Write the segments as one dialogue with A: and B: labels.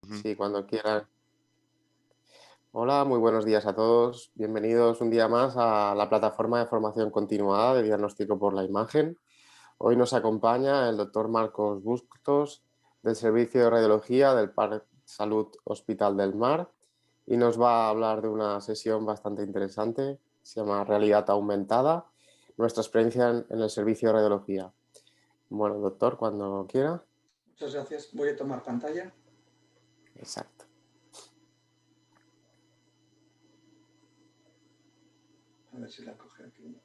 A: Ujú.
B: Sí, cuando quieran. Hola, muy buenos días a todos. Bienvenidos un día más a la plataforma de formación continuada de diagnóstico por la imagen. Hoy nos acompaña el doctor Marcos Bustos del Servicio de Radiología del Parc Salud Hospital del Mar y nos va a hablar de una sesión bastante interesante. Se llama Realidad Aumentada, nuestra experiencia en el servicio de radiología. Bueno, doctor, cuando quiera.
C: Muchas gracias. Voy a tomar pantalla.
B: Exacto.
C: A ver si la coge aquí.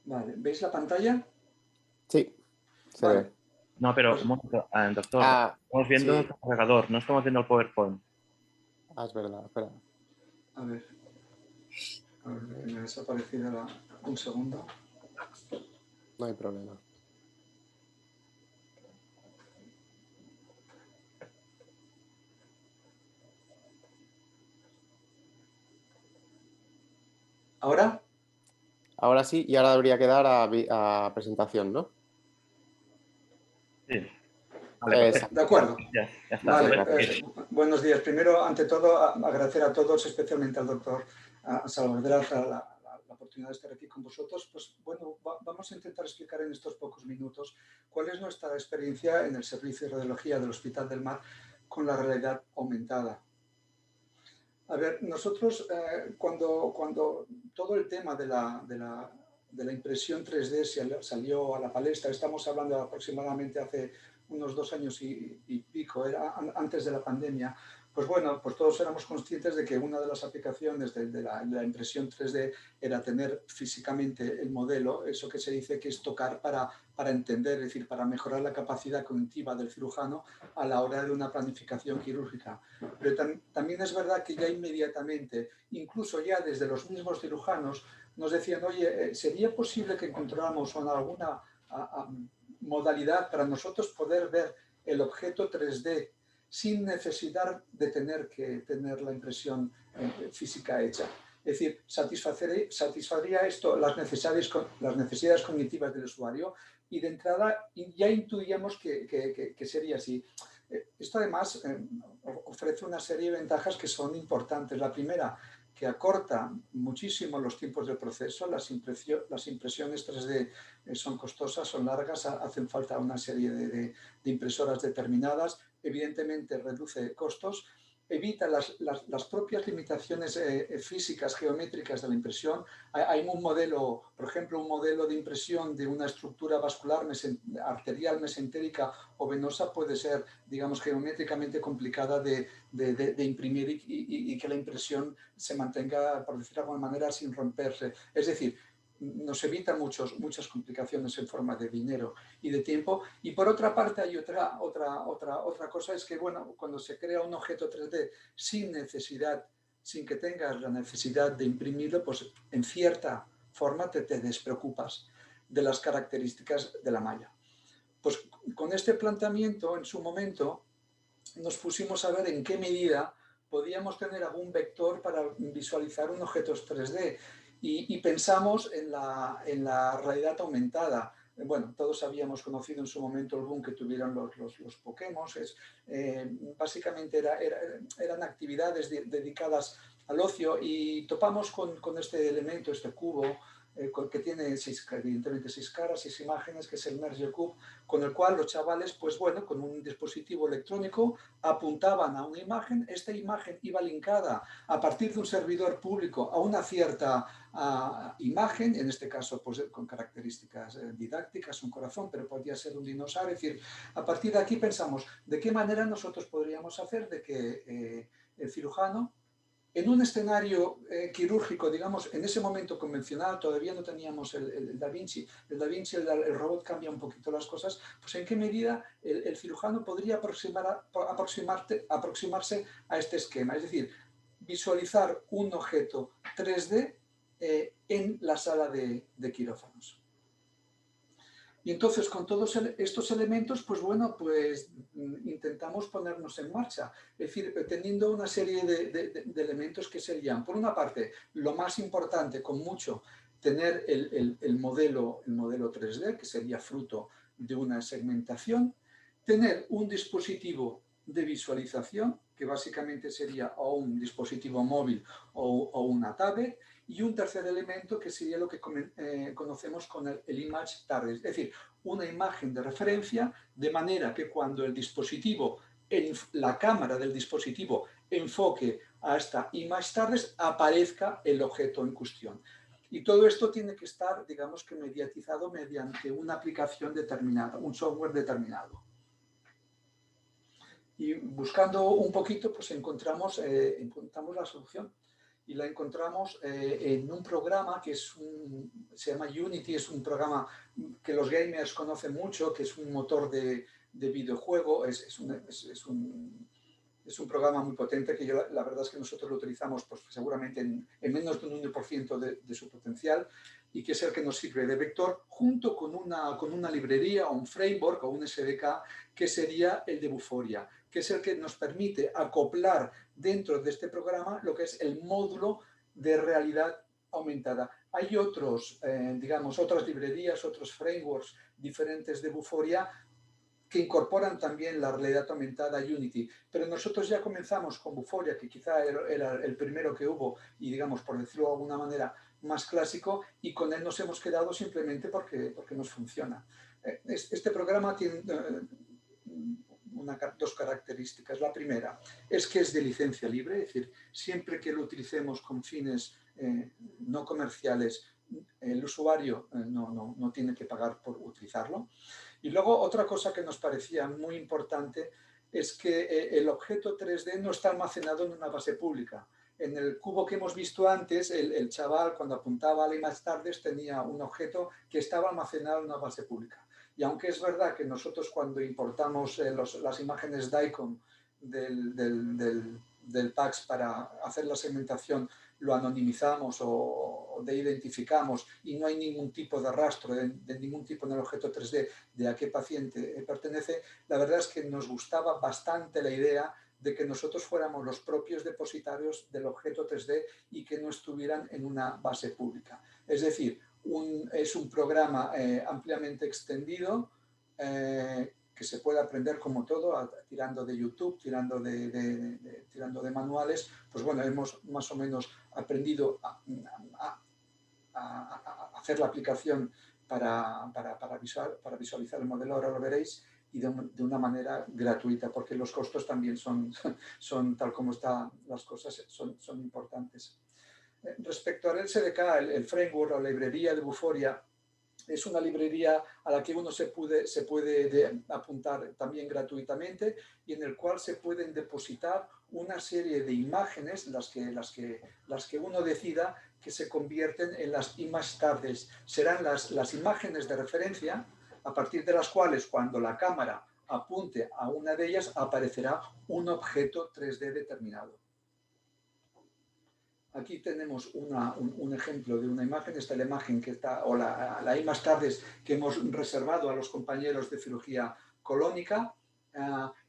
C: Vale, ¿veis la pantalla?
B: Sí, se
C: Vale,
B: ve.
A: No, pero
C: pues
A: un momento, doctor,
B: Ah,
A: estamos viendo el
B: sí.
A: cargador, no estamos viendo el PowerPoint.
B: Es verdad, espera.
C: a ver,
B: A
C: que
B: ver,
C: me ha desaparecido un segundo.
B: no hay problema.
C: ¿Ahora?
B: Ahora sí, y ahora debería quedar a presentación, ¿no?
A: Sí, vale, perfecto.
C: De
B: Exacto.
C: acuerdo.
A: Ya está,
B: Muchas
C: Vale,
A: puedes
B: gracias.
A: seguir.
C: buenos días. Primero, ante todo, agradecer a todos, especialmente al doctor Salvador, la oportunidad de estar aquí con vosotros. Pues bueno, vamos a intentar explicar en estos pocos minutos cuál es nuestra experiencia en el servicio de radiología del Hospital del Mar con la realidad aumentada. A ver, nosotros cuando todo el tema de la impresión 3D salió a la palestra, estamos hablando aproximadamente hace unos 2 años y pico, era antes de la pandemia, pues bueno, pues todos éramos conscientes de que una de las aplicaciones de la impresión 3D era tener físicamente el modelo, eso que se dice que es tocar para entender, es decir, para mejorar la capacidad cognitiva del cirujano a la hora de una planificación quirúrgica. Pero también es verdad que ya inmediatamente, incluso ya desde los mismos cirujanos, nos decían, oye, ¿sería posible que encontráramos alguna modalidad para nosotros poder ver el objeto 3D sin necesidad de tener que tener la impresión física hecha? Es decir, satisfaría esto las necesidades cognitivas del usuario y de entrada ya intuíamos que sería así. Esto además ofrece una serie de ventajas que son importantes. La primera, que acorta muchísimo los tiempos del proceso. Las impresiones 3D son costosas, son largas, hacen falta una serie de impresoras determinadas. Evidentemente reduce costos, evita las propias limitaciones físicas, geométricas de la impresión. Hay un modelo, por ejemplo, un modelo de impresión de una estructura vascular arterial, mesentérica o venosa puede ser, digamos, geométricamente complicada de imprimir y que la impresión se mantenga, por decirlo de alguna manera, sin romperse. Es decir, nos evita muchas complicaciones en forma de dinero y de tiempo. Y por otra parte hay otra cosa, es que bueno, cuando se crea un objeto 3D sin que tengas la necesidad de imprimirlo, pues en cierta forma te despreocupas de las características de la malla. Pues con este planteamiento en su momento nos pusimos a ver en qué medida podíamos tener algún vector para visualizar un objeto 3D y pensamos en la realidad aumentada. Bueno, todos habíamos conocido en su momento el boom que tuvieron los Pokémon. Básicamente eran actividades dedicadas al ocio y topamos con este elemento, este cubo, que tiene evidentemente 6 caras, 6 imágenes, que es el Merge Cube, con el cual los chavales, pues bueno, con un dispositivo electrónico apuntaban a una imagen, esta imagen iba linkada a partir de un servidor público a una cierta imagen, en este caso pues con características didácticas, un corazón, pero podría ser un dinosaurio. Es decir, a partir de aquí pensamos de qué manera nosotros podríamos hacer de que el cirujano en un escenario quirúrgico, digamos, en ese momento convencional, todavía no teníamos el Da Vinci. El Da Vinci, el robot cambia un poquito las cosas. Pues en qué medida el cirujano podría aproximarse a este esquema. Es decir, visualizar un objeto 3D en la sala de quirófanos. Y entonces, con todos estos elementos, pues bueno, pues intentamos ponernos en marcha. Es decir, teniendo una serie de elementos que serían, por una parte, lo más importante, con mucho, tener el modelo 3D, que sería fruto de una segmentación, tener un dispositivo de visualización, que básicamente sería o un dispositivo móvil o una tablet, y un tercer elemento que sería lo que conocemos con el image target, es decir, una imagen de referencia, de manera que cuando el dispositivo, la cámara del dispositivo enfoque a esta image target, aparezca el objeto en cuestión. Y todo esto tiene que estar, digamos que mediatizado mediante una aplicación determinada, un software determinado. Y buscando un poquito, pues encontramos la solución. Y la encontramos en un programa que se llama Unity, es un programa que los gamers conocen mucho, que es un motor de videojuego, es un programa muy potente que la verdad es que nosotros lo utilizamos pues, seguramente en menos de un 1% de su potencial, y que es el que nos sirve de vector junto con una librería o un framework o un SDK que sería el de Vuforia, que es el que nos permite acoplar dentro de este programa lo que es el módulo de realidad aumentada. Hay otras librerías, otros frameworks diferentes de Vuforia que incorporan también la realidad aumentada a Unity, pero nosotros ya comenzamos con Vuforia, que quizá era el primero que hubo y, digamos, por decirlo de alguna manera, más clásico, y con él nos hemos quedado simplemente porque nos funciona. Este programa tiene dos características. La primera es que es de licencia libre, es decir, siempre que lo utilicemos con fines no comerciales, el usuario no tiene que pagar por utilizarlo. Y luego otra cosa que nos parecía muy importante es que el objeto 3D no está almacenado en una base pública. En el cubo que hemos visto antes, el chaval cuando apuntaba a la image target tenía un objeto que estaba almacenado en una base pública. Y aunque es verdad que nosotros cuando importamos las imágenes DICOM del PAX para hacer la segmentación, lo anonimizamos o identificamos y no hay ningún tipo de rastro de ningún tipo en el objeto 3D de a qué paciente pertenece, la verdad es que nos gustaba bastante la idea de que nosotros fuéramos los propios depositarios del objeto 3D y que no estuvieran en una base pública. Es decir, es un programa ampliamente extendido que se puede aprender como todo, tirando de YouTube, tirando de manuales. Pues bueno, hemos más o menos aprendido a hacer la aplicación para visualizar el modelo, ahora lo veréis, y de una manera gratuita, porque los costos también son tal como están las cosas, son importantes. Respecto al SDK, el framework o librería de Vuforia, es una librería a la que uno se puede apuntar también gratuitamente y en el cual se pueden depositar una serie de imágenes, las que uno decida, que se convierten en las image targets. Serán las imágenes de referencia a partir de las cuales cuando la cámara apunte a una de ellas aparecerá un objeto 3D determinado. Aquí tenemos un ejemplo de una imagen, esta es la imagen que está, o la image targets que hemos reservado a los compañeros de cirugía colónica.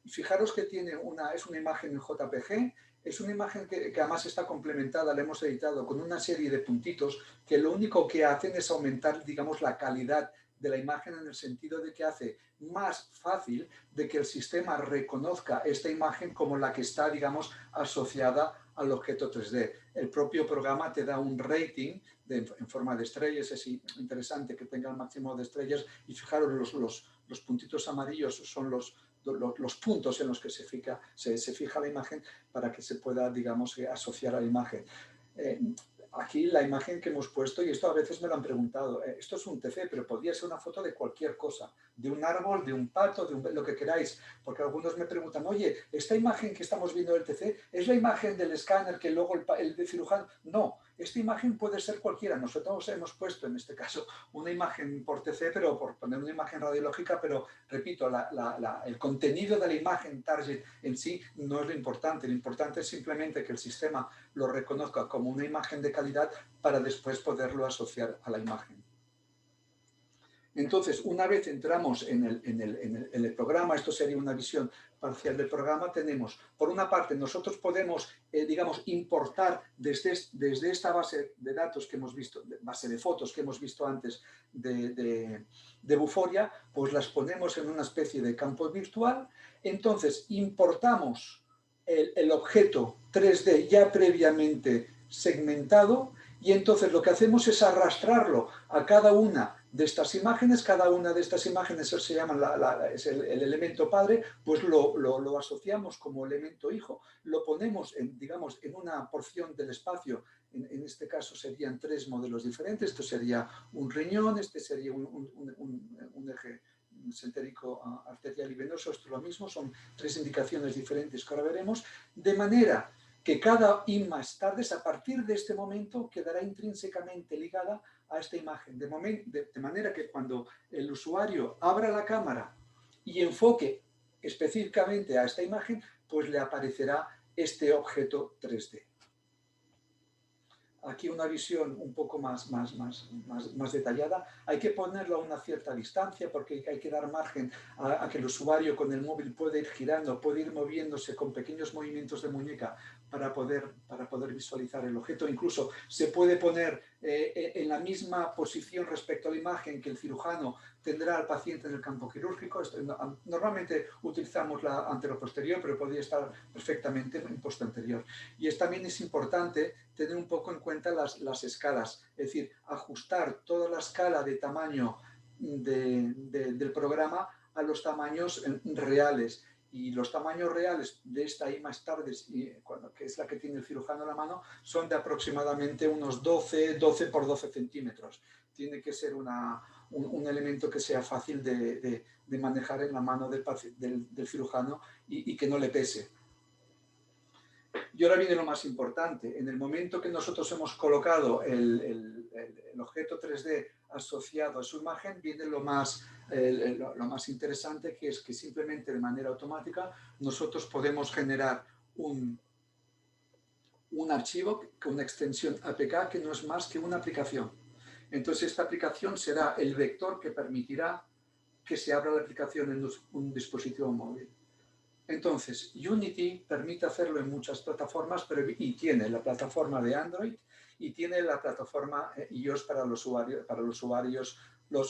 C: Fijaros que es una imagen en JPG, es una imagen que además está complementada, la hemos editado con una serie de puntitos que lo único que hacen es aumentar, digamos, la calidad de la imagen en el sentido de que hace más fácil de que el sistema reconozca esta imagen como la que está, digamos, asociada al objeto 3D. El propio programa te da un rating en forma de estrellas, es interesante que tenga el máximo de estrellas y fijaros los puntitos amarillos son los puntos en los que se fija la imagen para que se pueda, digamos, asociar a la imagen. Aquí la imagen que hemos puesto, y esto a veces me lo han preguntado, esto es un TC, pero podría ser una foto de cualquier cosa, de un árbol, de un pato, de lo que queráis, porque algunos me preguntan, oye, esta imagen que estamos viendo del TC, ¿es la imagen del escáner que luego el de cirujano? No, esta imagen puede ser cualquiera. Nosotros hemos puesto en este caso una imagen por TC, pero por poner una imagen radiológica, pero repito, el contenido de la imagen target en sí no es lo importante es simplemente que el sistema lo reconozca como una imagen de calidad para después poderlo asociar a la imagen. Entonces, una vez entramos en el programa, esto sería una visión parcial del programa, tenemos, por una parte, nosotros podemos, digamos, importar desde esta base de datos que hemos visto, base de fotos que hemos visto antes de Vuforia, pues las ponemos en una especie de campo virtual. Entonces, importamos el objeto 3D ya previamente segmentado y entonces lo que hacemos es arrastrarlo a cada una de estas imágenes. Cada una de estas imágenes se llama es el elemento padre, pues lo asociamos como elemento hijo, lo ponemos digamos, en una porción del espacio. En este caso serían 3 modelos diferentes. Esto sería un riñón, este sería un eje sentérico arterial y venoso. Esto es lo mismo, son 3 indicaciones diferentes que ahora veremos, de manera que cada image tardes a partir de este momento quedará intrínsecamente ligada a esta imagen, de manera que cuando el usuario abra la cámara y enfoque específicamente a esta imagen, pues le aparecerá este objeto 3D. Aquí una visión un poco más detallada. Hay que ponerlo a una cierta distancia porque hay que dar margen a que el usuario con el móvil pueda ir girando, puede ir moviéndose con pequeños movimientos de muñeca para poder visualizar el objeto. Incluso se puede poner en la misma posición respecto a la imagen que el cirujano tendrá al paciente en el campo quirúrgico. Normalmente utilizamos la anteroposterior, pero podría estar perfectamente en postanterior. Y también es importante tener un poco en cuenta las escalas, es decir, ajustar toda la escala de tamaño del programa a los tamaños reales. Y los tamaños reales de esta image TARDIS, que es la que tiene el cirujano en la mano, son de aproximadamente unos 12 por 12 centímetros. Tiene que ser un elemento que sea fácil de manejar en la mano del cirujano y que no le pese. Y ahora viene lo más importante. En el momento que nosotros hemos colocado el objeto 3D asociado a su imagen, viene lo más interesante, que es que simplemente de manera automática nosotros podemos generar un archivo con una extensión APK que no es más que una aplicación. Entonces esta aplicación será el vector que permitirá que se abra la aplicación en un dispositivo móvil. Entonces, Unity permite hacerlo en muchas plataformas, y tiene la plataforma de Android y tiene la plataforma iOS para los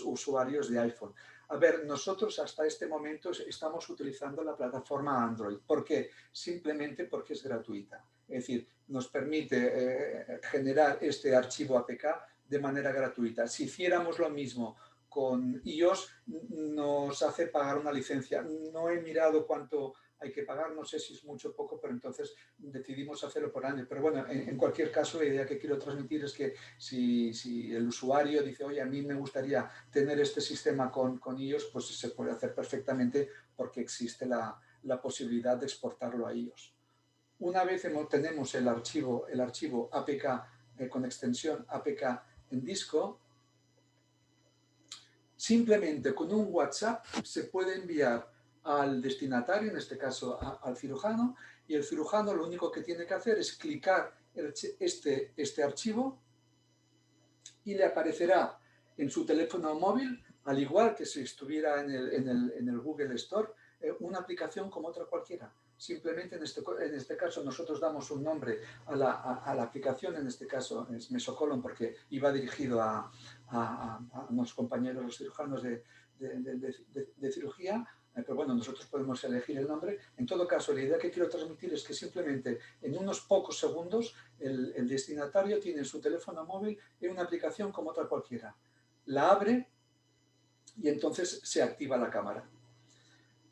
C: usuarios de iPhone. A ver, nosotros hasta este momento estamos utilizando la plataforma Android. ¿Por qué? Simplemente porque es gratuita. Es decir, nos permite generar este archivo APK de manera gratuita. Si hiciéramos lo mismo con iOS, nos hace pagar una licencia. No he mirado cuánto hay que pagar, no sé si es mucho o poco, pero entonces decidimos hacerlo por año. Pero bueno, en cualquier caso, la idea que quiero transmitir es que si el usuario dice, oye, a mí me gustaría tener este sistema con iOS, pues se puede hacer perfectamente porque existe la posibilidad de exportarlo a iOS. Una vez tenemos el archivo APK con extensión APK en disco, simplemente con un WhatsApp se puede enviar al destinatario, en este caso al cirujano, y el cirujano lo único que tiene que hacer es clicar este archivo y le aparecerá en su teléfono móvil, al igual que si estuviera en el Google Store, una aplicación como otra cualquiera. Simplemente en este caso nosotros damos un nombre a la aplicación, en este caso es Mesocolon porque iba dirigido a unos compañeros, los cirujanos de cirugía, pero bueno, nosotros podemos elegir el nombre. En todo caso, la idea que quiero transmitir es que simplemente en unos pocos segundos el destinatario tiene en su teléfono móvil una aplicación como otra cualquiera. La abre y entonces se activa la cámara.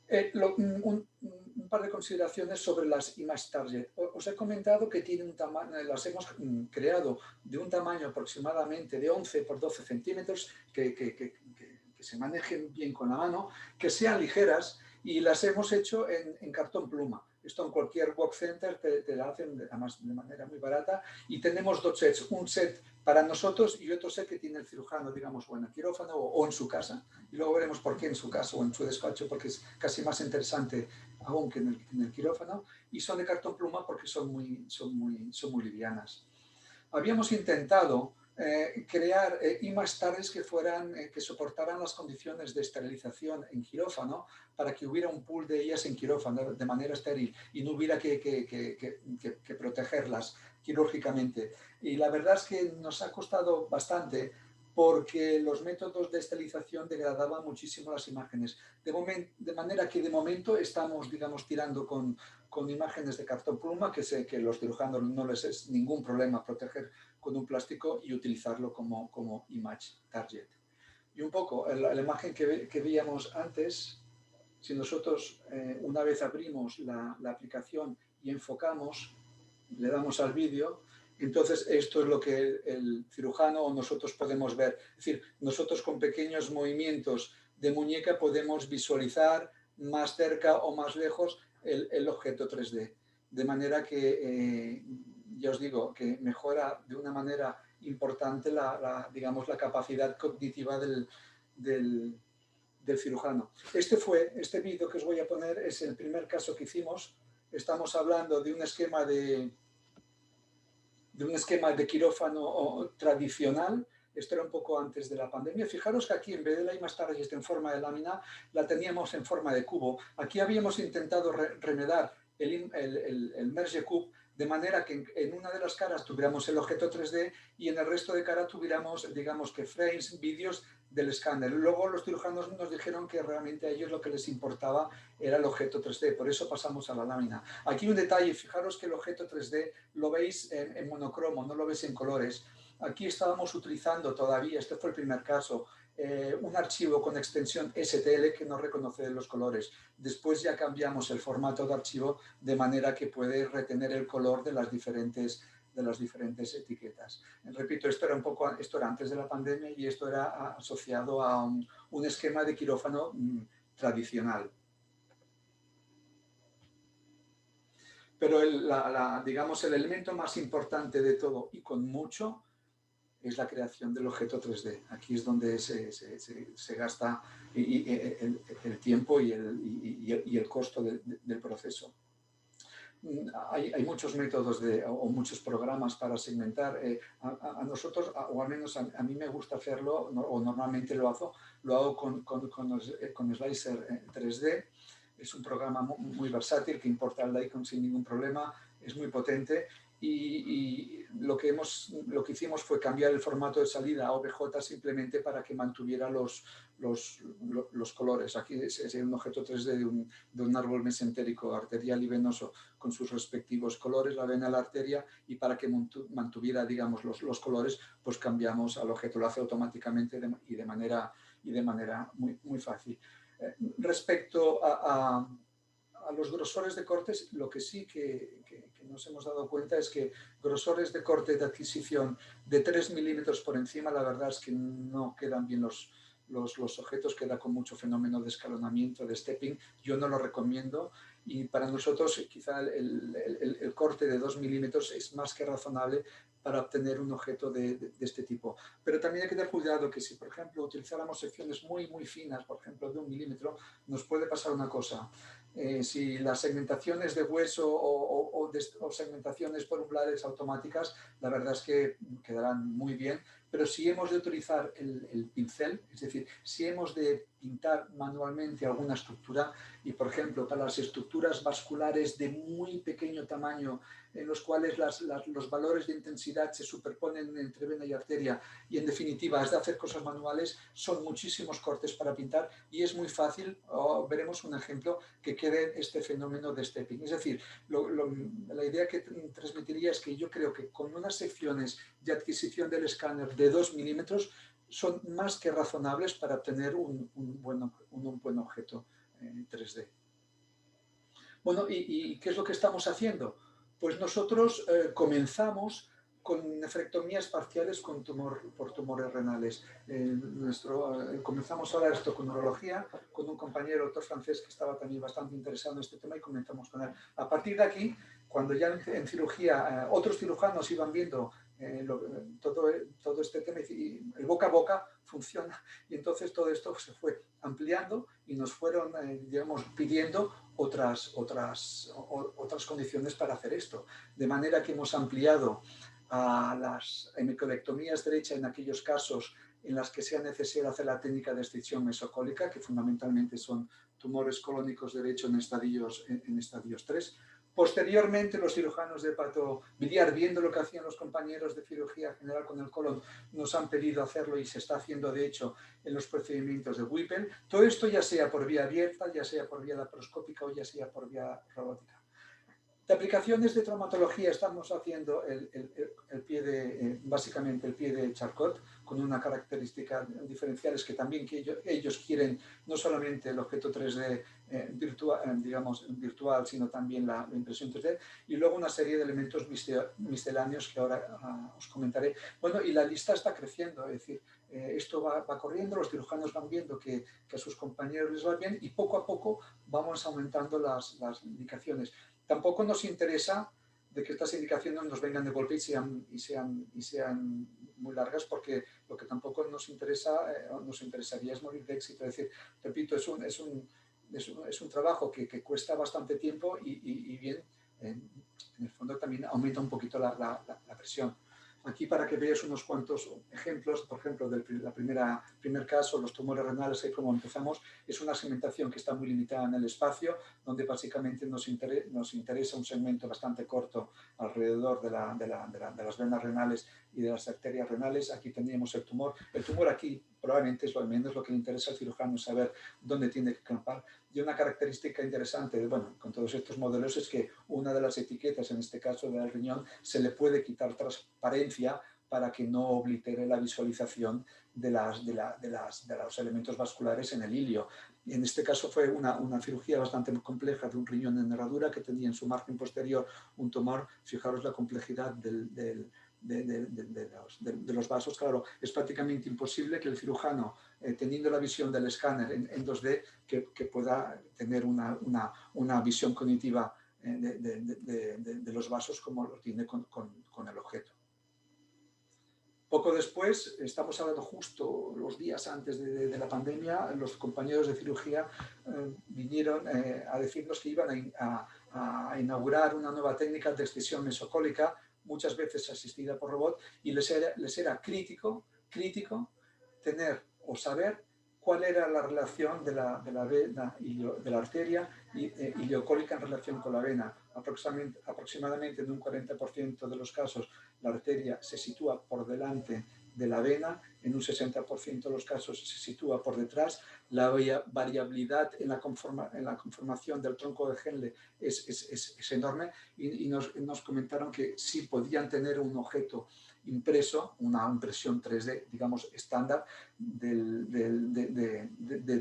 C: Un par de consideraciones sobre las image target. Os he comentado que tiene un tamaño, las hemos creado de un tamaño aproximadamente de 11 por 12 centímetros, que se manejen bien con la mano, que sean ligeras, y las hemos hecho en cartón pluma. Esto en cualquier Work Center te la hacen además de manera muy barata, y tenemos dos sets, un set para nosotros y otro set que tiene el cirujano, digamos, o en el quirófano o en su casa. Y luego veremos por qué en su casa o en su despacho, porque es casi más interesante aún que en el quirófano. Y son de cartón pluma porque son muy livianas. Habíamos intentado crear imágenes que soportaran las condiciones de esterilización en quirófano para que hubiera un pool de ellas en quirófano de manera estéril y no hubiera que protegerlas quirúrgicamente. Y la verdad es que nos ha costado bastante porque los métodos de esterilización degradaban muchísimo las imágenes. De manera que de momento estamos, digamos, tirando con imágenes de cartón pluma que los cirujanos no les es ningún problema proteger con un plástico y utilizarlo como image target. Y un poco la imagen que veíamos antes, si nosotros una vez abrimos la aplicación y enfocamos, le damos al vídeo, entonces esto es lo que el cirujano o nosotros podemos ver. Es decir, nosotros con pequeños movimientos de muñeca podemos visualizar más cerca o más lejos el objeto 3D. De manera que, ya os digo, que mejora de una manera importante digamos, la capacidad cognitiva del cirujano. Este vídeo que os voy a poner es el primer caso que hicimos. Estamos hablando de un esquema de quirófano tradicional. Esto era un poco antes de la pandemia. Fijaros que aquí, en vez de la image en forma de lámina, la teníamos en forma de cubo. Aquí habíamos intentado remedar el Merge Cube de manera que en una de las caras tuviéramos el objeto 3D y en el resto de cara tuviéramos, digamos, que frames, vídeos del escáner. Luego los cirujanos nos dijeron que realmente a ellos lo que les importaba era el objeto 3D, por eso pasamos a la lámina. Aquí un detalle, fijaros que el objeto 3D lo veis en monocromo, no lo veis en colores. Aquí estábamos utilizando todavía, este fue el primer caso, un archivo con extensión STL que no reconoce los colores. Después ya cambiamos el formato de archivo de manera que puede retener el color de las diferentes etiquetas. Repito, esto era antes de la pandemia y esto era asociado a un esquema de quirófano tradicional. Pero digamos, el elemento más importante de todo y con mucho es la creación del objeto 3D. Aquí es donde se gasta el tiempo y el costo del proceso. Hay muchos métodos o muchos programas para segmentar. A nosotros, o al menos a mí me gusta hacerlo, o normalmente lo hago con Slicer 3D. Es un programa muy versátil que importa el icon sin ningún problema, es muy potente y lo que hicimos fue cambiar el formato de salida a OBJ simplemente para que mantuviera los colores. Aquí es un objeto 3D de un árbol mesentérico arterial y venoso con sus respectivos colores, la vena, la arteria, y para que mantuviera, digamos, los colores, pues cambiamos al objeto, lo hace automáticamente y de manera muy, muy fácil. Respecto a los grosores de cortes, lo que sí que nos hemos dado cuenta es que grosores de corte de adquisición de 3 milímetros por encima, la verdad es que no quedan bien los objetos, queda con mucho fenómeno de escalonamiento, de stepping. Yo no lo recomiendo y para nosotros quizá el corte de 2 milímetros es más que razonable para obtener un objeto de este tipo. Pero también hay que tener cuidado que si, por ejemplo, utilizáramos secciones muy, muy finas, por ejemplo, de 1 milímetro, nos puede pasar una cosa. Si las segmentaciones de hueso o segmentaciones por umbrales automáticas, la verdad es que quedarán muy bien, pero si hemos de utilizar el pincel, es decir, si hemos de pintar manualmente alguna estructura y, por ejemplo, para las estructuras vasculares de muy pequeño tamaño, en los cuales los valores de intensidad se superponen entre vena y arteria y, en definitiva, es de hacer cosas manuales, son muchísimos cortes para pintar y es muy fácil, veremos un ejemplo, que quede este fenómeno de stepping. Es decir, la idea que transmitiría es que yo creo que con unas secciones de adquisición del escáner de 2 milímetros son más que razonables para obtener un buen objeto 3D. Bueno, ¿y qué es lo que estamos haciendo? Pues nosotros comenzamos con nefrectomías parciales por tumores renales. Comenzamos ahora esto con urología, con un compañero doctor francés que estaba también bastante interesado en este tema y comenzamos con él. A partir de aquí, cuando ya en cirugía otros cirujanos iban viendo todo este tema, y el boca a boca funciona, y entonces todo esto se fue ampliando y nos fueron, digamos, pidiendo otras condiciones para hacer esto. De manera que hemos ampliado a las hemicolectomías derecha en aquellos casos en las que sea necesario hacer la técnica de excisión mesocólica, que fundamentalmente son tumores colónicos derechos en estadios 3. Posteriormente, los cirujanos de hepatobiliar, viendo lo que hacían los compañeros de cirugía general con el colon, nos han pedido hacerlo y se está haciendo, de hecho, en los procedimientos de Whipple. Todo esto ya sea por vía abierta, ya sea por vía laparoscópica o ya sea por vía robótica. De aplicaciones de traumatología estamos haciendo básicamente el pie de Charcot, con una característica diferencial, es que también que ellos quieren no solamente el objeto 3D virtual, sino también la impresión 3D, y luego una serie de elementos misceláneos que ahora os comentaré. Bueno, y la lista está creciendo, es decir, esto va corriendo, los cirujanos van viendo que a sus compañeros les va bien y poco a poco vamos aumentando las indicaciones. Tampoco nos interesa de que estas indicaciones nos vengan de golpe y sean muy largas, porque lo que tampoco nos interesaría es morir de éxito. Es decir, repito, es un trabajo que cuesta bastante tiempo y bien, en el fondo también aumenta un poquito la presión. Aquí para que veáis unos cuantos ejemplos, por ejemplo, del primer caso, los tumores renales, ahí como empezamos, es una segmentación que está muy limitada en el espacio, donde básicamente nos interesa un segmento bastante corto alrededor de las venas renales y de las arterias renales. Aquí teníamos el tumor. El tumor aquí probablemente es lo menos lo que le interesa al cirujano, saber dónde tiene que clampar. Y una característica interesante, con todos estos modelos, es que una de las etiquetas, en este caso del riñón, se le puede quitar transparencia para que no oblitere la visualización de los elementos vasculares en el ilio. Y en este caso fue una cirugía bastante compleja de un riñón en herradura que tenía en su margen posterior un tumor. Fijaros la complejidad de los vasos. Claro, es prácticamente imposible que el cirujano, teniendo la visión del escáner en 2D, que pueda tener una visión cognitiva de los vasos como lo tiene con el objeto. Poco después, estamos hablando justo los días antes de la pandemia, los compañeros de cirugía vinieron a decirnos que iban a inaugurar una nueva técnica de excisión mesocólica, muchas veces asistida por robot, y les era crítico tener o saber cuál era la relación de la vena de la arteria ileocólica en relación con la vena. Aproximadamente en un 40% de los casos la arteria se sitúa por delante de la vena, en un 60% de los casos se sitúa por detrás. La variabilidad en la conformación del tronco de Henle es enorme y nos comentaron que sí podían tener un objeto impreso, una impresión 3D, digamos, estándar de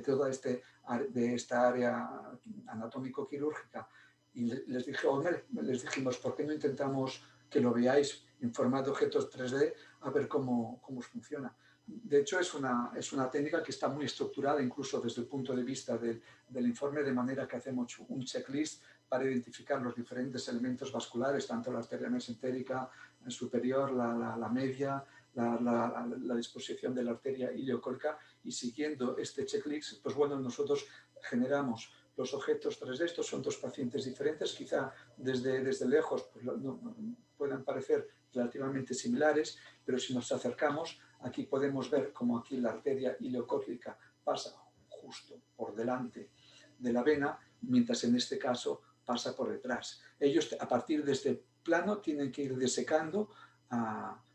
C: toda esta área anatómico-quirúrgica. Y les dijimos, ¿por qué no intentamos que lo veáis en formato de objetos 3D a ver cómo funciona? De hecho, es una técnica que está muy estructurada, incluso desde el punto de vista del informe, de manera que hacemos un checklist para identificar los diferentes elementos vasculares, tanto la arteria mesentérica superior, la media, la disposición de la arteria ileocólica, y siguiendo este checklist, pues bueno, nosotros generamos los objetos 3D. Estos son dos pacientes diferentes, quizá desde lejos pues, puedan parecer relativamente similares, pero si nos acercamos, aquí podemos ver cómo aquí la arteria ileocólica pasa justo por delante de la vena, mientras en este caso pasa por detrás. Ellos, a partir de este plano, tienen que ir desecando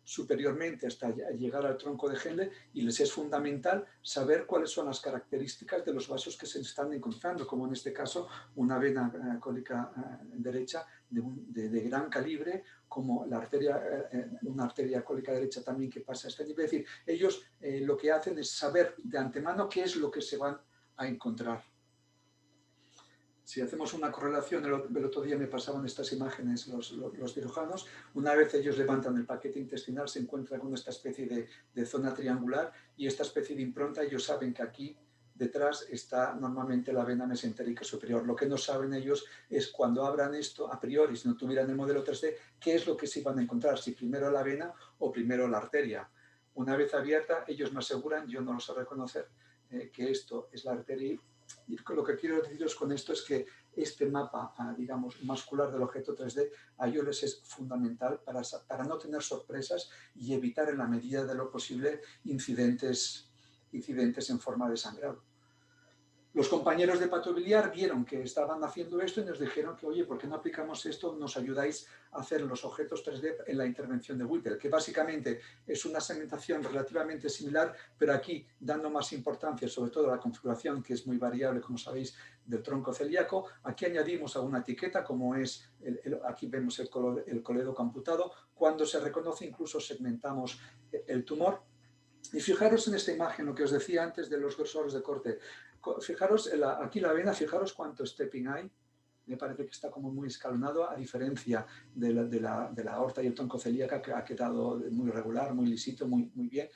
C: superiormente hasta llegar al tronco de Henle, y les es fundamental saber cuáles son las características de los vasos que se están encontrando, como en este caso una vena cólica derecha de gran calibre, como una arteria cólica derecha también que pasa a este nivel. Es decir, ellos lo que hacen es saber de antemano qué es lo que se van a encontrar. Si hacemos una correlación, el otro día me pasaban estas imágenes los cirujanos, una vez ellos levantan el paquete intestinal se encuentran con esta especie de zona triangular y esta especie de impronta. Ellos saben que aquí detrás está normalmente la vena mesentérica superior. Lo que no saben ellos es cuando abran esto, a priori, si no tuvieran el modelo 3D, qué es lo que se van a encontrar, si primero la vena o primero la arteria. Una vez abierta, ellos me aseguran, yo no lo sé reconocer, que esto es la arteria. Y lo que quiero deciros con esto es que este mapa, digamos, muscular del objeto 3D a ellos les es fundamental para no tener sorpresas y evitar en la medida de lo posible incidentes en forma de sangrado. Los compañeros de patobiliar vieron que estaban haciendo esto y nos dijeron que, oye, ¿por qué no aplicamos esto? Nos ayudáis a hacer los objetos 3D en la intervención de Whipple, que básicamente es una segmentación relativamente similar, pero aquí dando más importancia, sobre todo a la configuración, que es muy variable, como sabéis, del tronco celíaco. Aquí añadimos alguna etiqueta, como es, aquí vemos el coledo computado. Cuando se reconoce, incluso segmentamos el tumor. Y fijaros en esta imagen, lo que os decía antes de los grosores de corte. Fijaros, aquí la vena, fijaros cuánto stepping hay. Me parece que está como muy escalonado, a diferencia de la aorta y el tronco celíaca, que ha quedado muy regular, muy lisito, muy bien.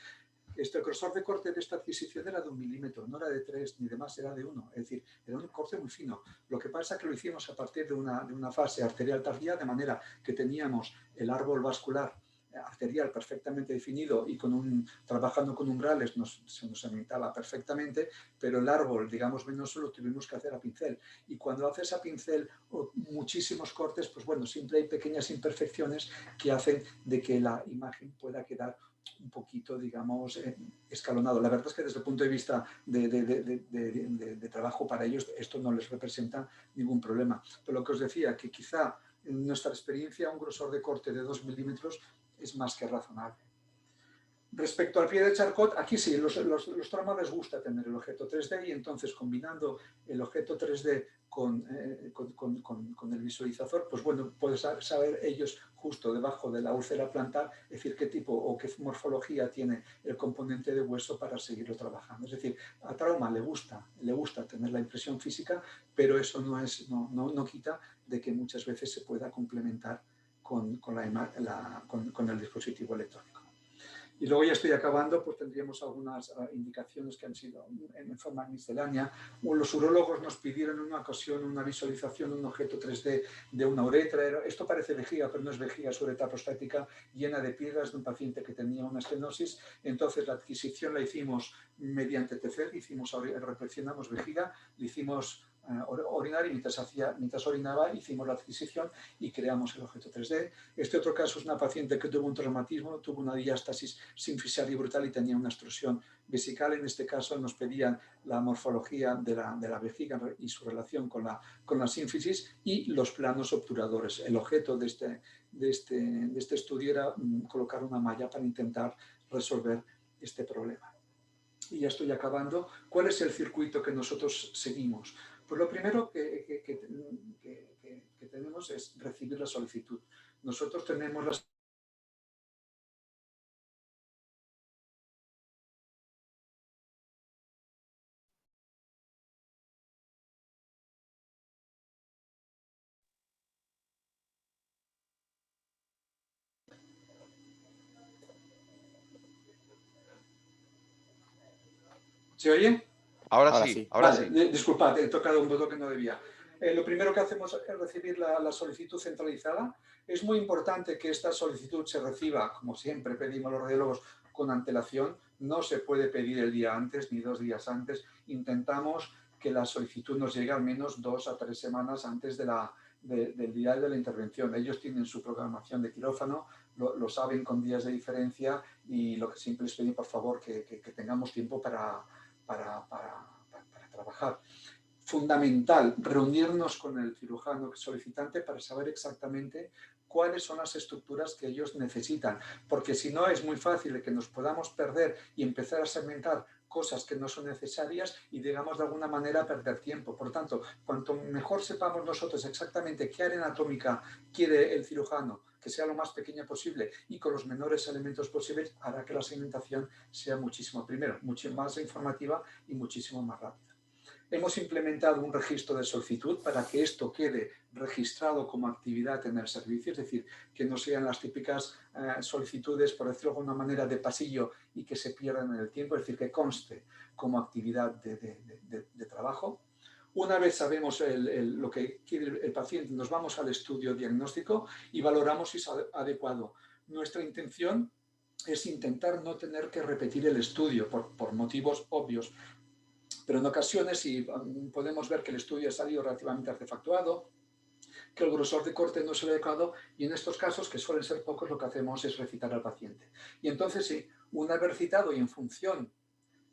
C: El grosor de corte de esta adquisición era de 1 milímetro, no era de 3 ni de más, era de 1. Es decir, era un corte muy fino. Lo que pasa es que lo hicimos a partir de una fase arterial tardía, de manera que teníamos el árbol vascular arterial perfectamente definido y trabajando con umbrales se nos segmentaba perfectamente, pero el árbol, digamos, venoso lo tuvimos que hacer a pincel. Y cuando haces a pincel muchísimos cortes, pues bueno, siempre hay pequeñas imperfecciones que hacen de que la imagen pueda quedar un poquito, digamos, escalonado. La verdad es que desde el punto de vista de trabajo para ellos esto no les representa ningún problema. Pero lo que os decía, que quizá en nuestra experiencia un grosor de corte de 2 milímetros es más que razonable. Respecto al pie de Charcot, aquí sí, los traumas les gusta tener el objeto 3D y entonces combinando el objeto 3D con el visualizador, pues bueno, pueden saber ellos justo debajo de la úlcera plantar, es decir, qué tipo o qué morfología tiene el componente de hueso para seguirlo trabajando. Es decir, a trauma le gusta tener la impresión física, pero eso no quita de que muchas veces se pueda complementar con el dispositivo electrónico. Y luego ya estoy acabando, pues tendríamos algunas indicaciones que han sido en forma miscelánea. Los urólogos nos pidieron en una ocasión una visualización de un objeto 3D de una uretra. Esto parece vejiga, pero no es vejiga, es uretra prostática llena de piedras de un paciente que tenía una estenosis. Entonces la adquisición la hicimos mediante TCR, reflexionamos vejiga, le hicimos orinar y mientras orinaba hicimos la adquisición y creamos el objeto 3D. Este otro caso es una paciente que tuvo un traumatismo, tuvo una diástasis sinfisial brutal y tenía una extrusión vesical. En este caso nos pedían la morfología de la vejiga y su relación con la sínfisis y los planos obturadores. El objeto de este estudio era colocar una malla para intentar resolver este problema. Y ya estoy acabando. ¿Cuál es el circuito que nosotros seguimos? Pues lo primero que tenemos es recibir la solicitud. Nosotros tenemos las... ¿Se oye?
B: Ahora sí.
C: Vale, disculpad, he tocado un botón que no debía. Lo primero que hacemos es recibir la solicitud centralizada. Es muy importante que esta solicitud se reciba, como siempre pedimos los radiólogos, con antelación. No se puede pedir el día antes ni 2 días antes. Intentamos que la solicitud nos llegue al menos 2 a 3 semanas antes del día de la intervención. Ellos tienen su programación de quirófano, lo saben con días de diferencia y lo que siempre les pedí, por favor, que tengamos tiempo para trabajar. Fundamental reunirnos con el cirujano solicitante para saber exactamente cuáles son las estructuras que ellos necesitan, porque si no es muy fácil que nos podamos perder y empezar a segmentar cosas que no son necesarias y digamos de alguna manera perder tiempo. Por tanto, cuanto mejor sepamos nosotros exactamente qué área anatómica quiere el cirujano, que sea lo más pequeña posible y con los menores elementos posibles, hará que la segmentación sea muchísimo más informativa y muchísimo más rápida. Hemos implementado un registro de solicitud para que esto quede registrado como actividad en el servicio, es decir, que no sean las típicas solicitudes, por decirlo de alguna manera, de pasillo y que se pierdan en el tiempo, es decir, que conste como actividad de trabajo. Una vez sabemos lo que quiere el paciente, nos vamos al estudio diagnóstico y valoramos si es adecuado. Nuestra intención es intentar no tener que repetir el estudio por motivos obvios. pero en ocasiones si podemos ver que el estudio ha salido relativamente artefactuado, que el grosor de corte no es el adecuado, y en estos casos, que suelen ser pocos, lo que hacemos es recitar al paciente. Y entonces, sí, una vez recitado y en función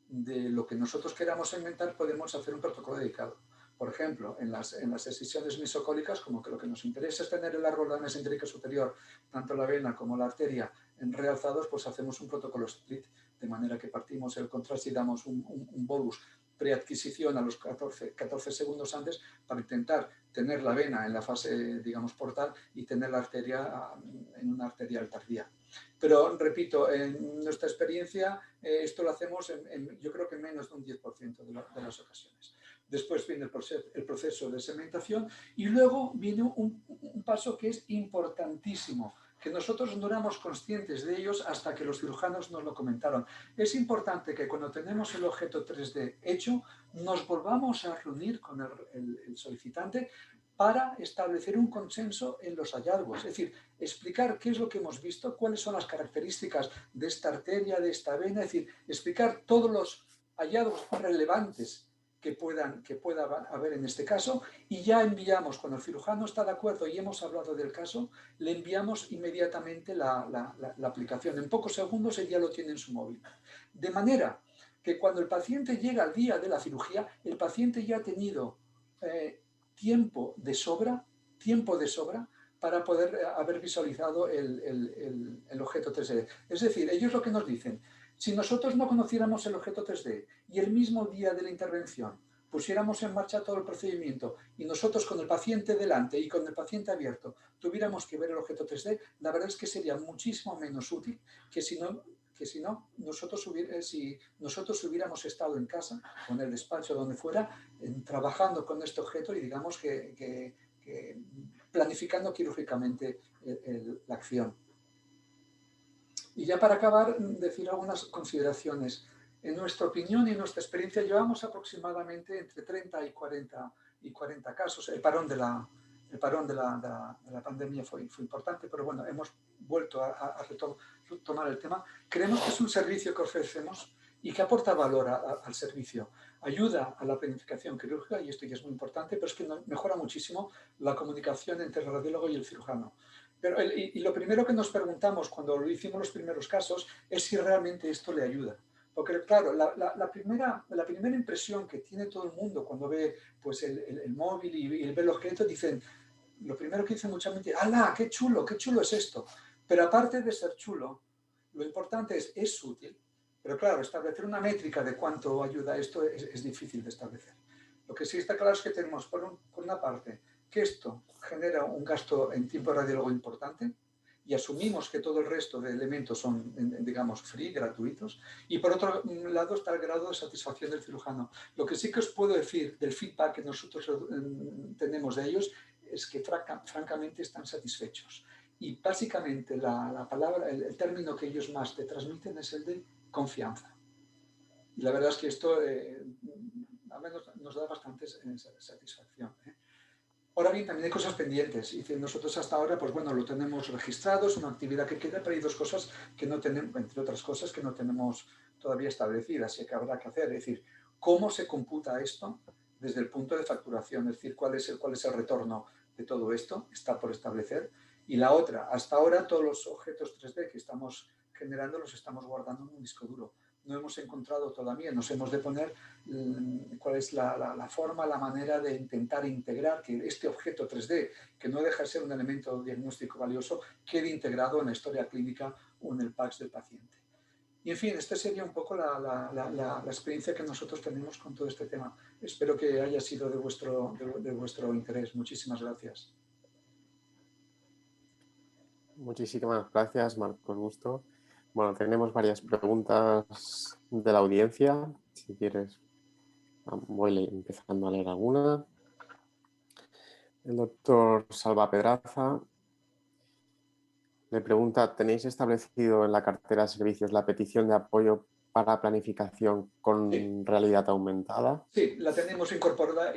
C: de lo que nosotros queramos inventar, podemos hacer un protocolo dedicado. Por ejemplo, en las excisiones mesocólicas, como que lo que nos interesa es tener el árbol de la mesentérica superior, tanto la vena como la arteria, en realzados, pues hacemos un protocolo split, de manera que partimos el contraste y damos un bolus preadquisición a los 14 segundos antes para intentar tener la vena en la fase, digamos, portal y tener la arteria en una arterial tardía. Pero, repito, en nuestra experiencia esto lo hacemos yo creo que en menos de un 10% de las ocasiones. Después viene el proceso de segmentación y luego viene un paso que es importantísimo, que nosotros no éramos conscientes de ellos hasta que los cirujanos nos lo comentaron. Es importante que cuando tenemos el objeto 3D hecho, nos volvamos a reunir con el solicitante para establecer un consenso en los hallazgos, es decir, explicar qué es lo que hemos visto, cuáles son las características de esta arteria, de esta vena, es decir, explicar todos los hallazgos relevantes que pueda haber en este caso, y ya enviamos, cuando el cirujano está de acuerdo y hemos hablado del caso, le enviamos inmediatamente la aplicación. En pocos segundos él ya lo tiene en su móvil. De manera que cuando el paciente llega al día de la cirugía, el paciente ya ha tenido tiempo de sobra para poder haber visualizado el objeto 3D. Es decir, ellos lo que nos dicen, si nosotros no conociéramos el objeto 3D y el mismo día de la intervención pusiéramos en marcha todo el procedimiento y nosotros con el paciente delante y con el paciente abierto tuviéramos que ver el objeto 3D, la verdad es que sería muchísimo menos útil que si nosotros hubiéramos estado en casa o en el despacho donde fuera trabajando con este objeto y digamos que planificando quirúrgicamente la acción. Y ya para acabar, decir algunas consideraciones. En nuestra opinión y en nuestra experiencia llevamos aproximadamente entre 30 y 40 casos. El parón de la pandemia fue importante, pero bueno, hemos vuelto a retomar el tema. Creemos que es un servicio que ofrecemos y que aporta valor al servicio. Ayuda a la planificación quirúrgica, y esto ya es muy importante, pero es que mejora muchísimo la comunicación entre el radiólogo y el cirujano. Y lo primero que nos preguntamos cuando lo hicimos los primeros casos es si realmente esto le ayuda. Porque, claro, la primera impresión que tiene todo el mundo cuando ve pues, el móvil y ve el objeto, dicen, lo primero que dice mucha gente, ¡hala, qué chulo es esto! Pero aparte de ser chulo, lo importante es útil. Pero claro, establecer una métrica de cuánto ayuda esto es difícil de establecer. Lo que sí está claro es que tenemos, por una parte, que esto genera un gasto en tiempo radiólogo importante y asumimos que todo el resto de elementos son, digamos, free, gratuitos. Y por otro lado está el grado de satisfacción del cirujano. Lo que sí que os puedo decir del feedback que nosotros tenemos de ellos es que francamente están satisfechos. Y básicamente la palabra, el término que ellos más te transmiten es el de confianza. Y la verdad es que esto al menos nos da bastante satisfacción. Ahora bien, también hay cosas pendientes. Y nosotros hasta ahora, pues bueno, lo tenemos registrado, es una actividad que queda, pero hay dos cosas que no tenemos, entre otras cosas, que no tenemos todavía establecidas y que habrá que hacer. Es decir, ¿cómo se computa esto desde el punto de facturación? Es decir, ¿cuál es el retorno de todo esto? Está por establecer. Y la otra, hasta ahora todos los objetos 3D que estamos generando los estamos guardando en un disco duro. No hemos encontrado todavía, nos hemos de poner cuál es la forma, la manera de intentar integrar que este objeto 3D, que no deja de ser un elemento diagnóstico valioso, quede integrado en la historia clínica o en el PACS del paciente. Y en fin, esta sería un poco la experiencia que nosotros tenemos con todo este tema. Espero que haya sido de vuestro interés. Muchísimas gracias.
B: Muchísimas gracias, Marcos Busto. Bueno, tenemos varias preguntas de la audiencia. Si quieres, voy empezando a leer alguna. El doctor Salva Pedraza le pregunta, ¿tenéis establecido en la cartera de servicios la petición de apoyo para planificación con realidad aumentada?
C: Sí, la tenemos incorporada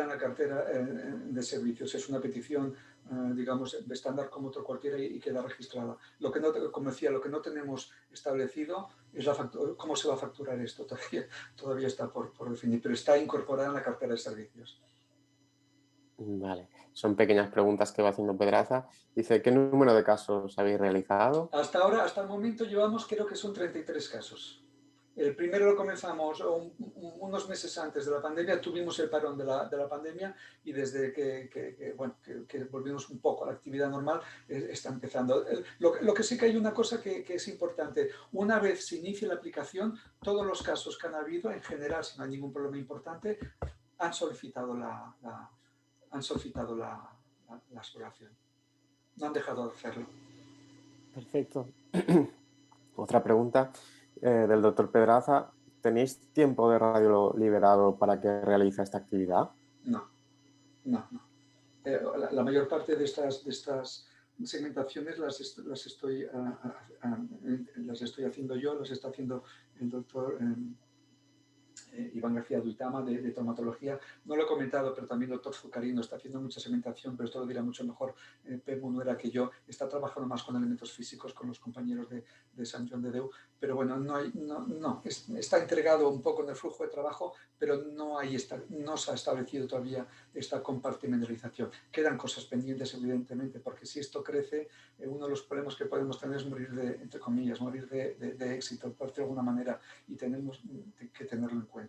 C: en la cartera de servicios. Es una petición digamos, estándar como otro cualquiera y queda registrada. Lo que no, como decía, lo que no tenemos establecido es cómo se va a facturar esto. Todavía está por definir, pero está incorporada en la cartera de servicios.
B: Vale, son pequeñas preguntas que va haciendo Pedraza. Dice, ¿qué número de casos habéis realizado?
C: Hasta ahora, hasta el momento llevamos, creo que son 33 casos. El primero lo comenzamos unos meses antes de la pandemia, tuvimos el parón de la pandemia y desde que volvimos un poco a la actividad normal, está empezando. Lo que sí que hay una cosa que es importante, una vez se inicie la aplicación, todos los casos que han habido, en general, si no hay ningún problema importante, han solicitado la exploración. No han dejado de hacerlo.
B: Perfecto. Otra pregunta del doctor Pedraza. ¿Tenéis tiempo de radio liberado para que realice esta actividad?
C: No. La mayor parte de estas segmentaciones las estoy haciendo yo, las está haciendo el doctor Iván García Duitama de traumatología. No lo he comentado, pero también el doctor Zucarino está haciendo mucha segmentación, pero esto lo dirá mucho mejor Pep Munuera que yo. Está trabajando más con elementos físicos con los compañeros de Sant Joan de Déu, pero bueno, está entregado un poco en el flujo de trabajo, pero no se ha establecido todavía esta compartimentalización. Quedan cosas pendientes, evidentemente, porque si esto crece, uno de los problemas que podemos tener es morir entre comillas, morir de éxito, por decirlo de alguna manera, y tenemos que tenerlo en cuenta.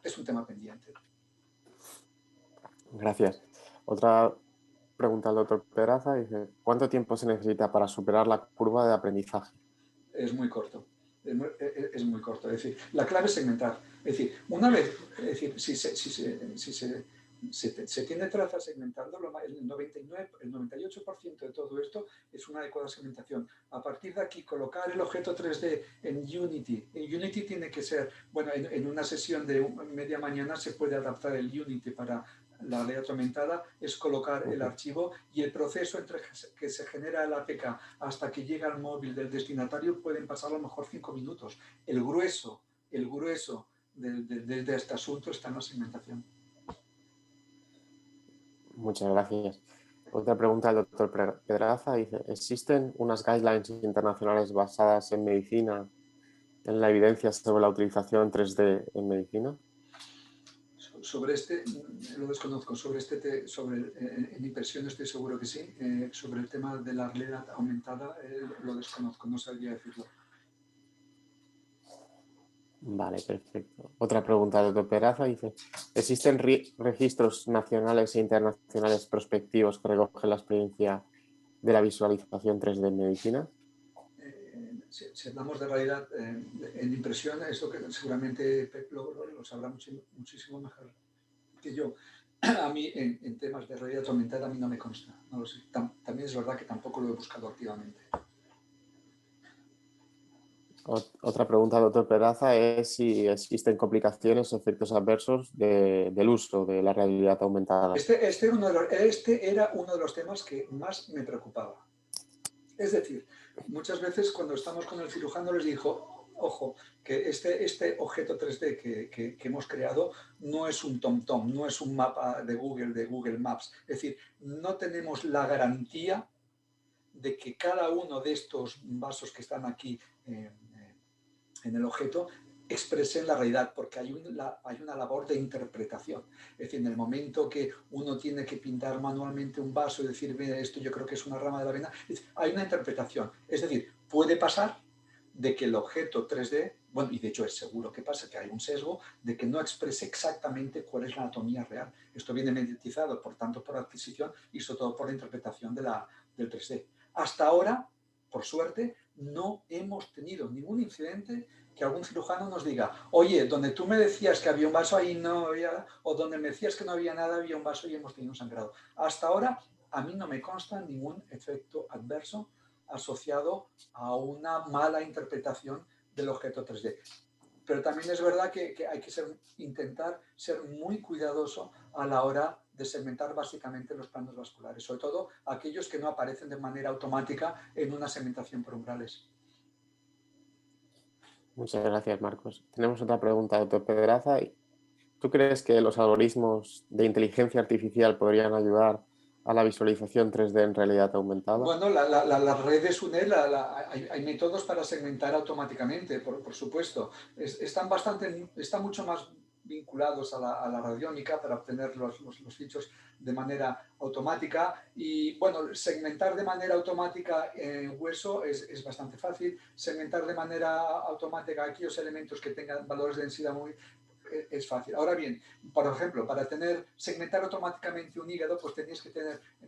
C: Es un tema pendiente.
B: Gracias. Otra pregunta al doctor Pedraza dice, ¿cuánto tiempo se necesita para superar la curva de aprendizaje?
C: Es muy corto. Es muy corto. Es decir, la clave es segmentar. Es decir, una vez, si se tiene traza segmentando, el 98% de todo esto es una adecuada segmentación. A partir de aquí, colocar el objeto 3D en Unity. En Unity tiene que ser, bueno, en una sesión de media mañana se puede adaptar el Unity para la realidad aumentada, es colocar el archivo y el proceso entre que se genera el APK hasta que llega al móvil del destinatario pueden pasar a lo mejor 5 minutos. El grueso de este asunto está en la segmentación.
B: Muchas gracias. Otra pregunta al doctor Pedraza dice, ¿existen unas guidelines internacionales basadas en medicina, en la evidencia sobre la utilización 3D en medicina?
C: Sobre este, lo desconozco, en impresión estoy seguro que sí, sobre el tema de la realidad aumentada lo desconozco, no sabría decirlo.
B: Vale, perfecto. Otra pregunta del doctor Pedraza dice, ¿existen registros nacionales e internacionales prospectivos que recogen la experiencia de la visualización 3D en medicina?
C: Si hablamos de realidad en impresión, eso que seguramente Pep lo sabrá muchísimo mejor que yo. A mí, en temas de realidad aumentada, a mí no me consta, no lo sé. También es verdad que tampoco lo he buscado activamente.
B: Otra pregunta, doctor Pedraza, es si existen complicaciones o efectos adversos del uso de la realidad aumentada.
C: Este era uno de los temas que más me preocupaba. Es decir, muchas veces cuando estamos con el cirujano les digo, ojo, que este objeto 3D que hemos creado no es un TomTom, no es un mapa de Google Maps. Es decir, no tenemos la garantía de que cada uno de estos vasos que están aquí en el objeto expresen la realidad, porque hay una labor de interpretación. Es decir, en el momento que uno tiene que pintar manualmente un vaso y decir, mira, esto yo creo que es una rama de la avena, hay una interpretación. Es decir, puede pasar de que el objeto 3D, bueno, y de hecho es seguro que pasa, que hay un sesgo, de que no exprese exactamente cuál es la anatomía real. Esto viene mediatizado, por tanto, por adquisición y sobre todo por la interpretación del 3D. Hasta ahora, por suerte, no hemos tenido ningún incidente que algún cirujano nos diga, oye, donde tú me decías que había un vaso, ahí no había, o donde me decías que no había nada, había un vaso y hemos tenido un sangrado. Hasta ahora, a mí no me consta ningún efecto adverso asociado a una mala interpretación del objeto 3D. Pero también es verdad que hay que intentar ser muy cuidadoso a la hora de segmentar básicamente los planos vasculares, sobre todo aquellos que no aparecen de manera automática en una segmentación por umbrales.
B: Muchas gracias, Marcos. Tenemos otra pregunta, doctor Pedraza. ¿Tú crees que los algoritmos de inteligencia artificial podrían ayudar a la visualización 3D en realidad aumentada?
C: Bueno, las redes UNED, hay métodos para segmentar automáticamente, por supuesto. Están mucho más vinculados a la radiónica para obtener los fichos de manera automática. Y bueno, segmentar de manera automática en hueso es bastante fácil. Segmentar de manera automática aquellos elementos que tengan valores de densidad muy es fácil. Ahora bien, por ejemplo, para segmentar automáticamente un hígado, pues tenías que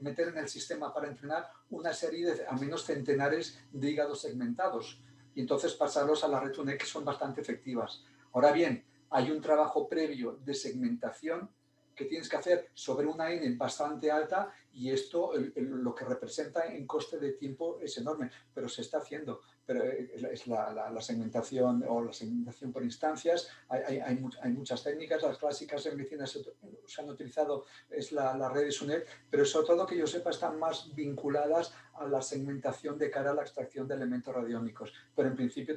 C: meter en el sistema para entrenar una serie de al menos centenares de hígados segmentados y entonces pasarlos a la red UNED, que son bastante efectivas. Ahora bien, hay un trabajo previo de segmentación que tienes que hacer sobre una N bastante alta y esto lo que representa en coste de tiempo es enorme, pero se está haciendo. Pero es la segmentación o la segmentación por instancias. Hay muchas técnicas, las clásicas en medicina se han utilizado, es la red de SUNET, pero sobre todo que yo sepa están más vinculadas a la segmentación de cara a la extracción de elementos radiónicos. Pero en principio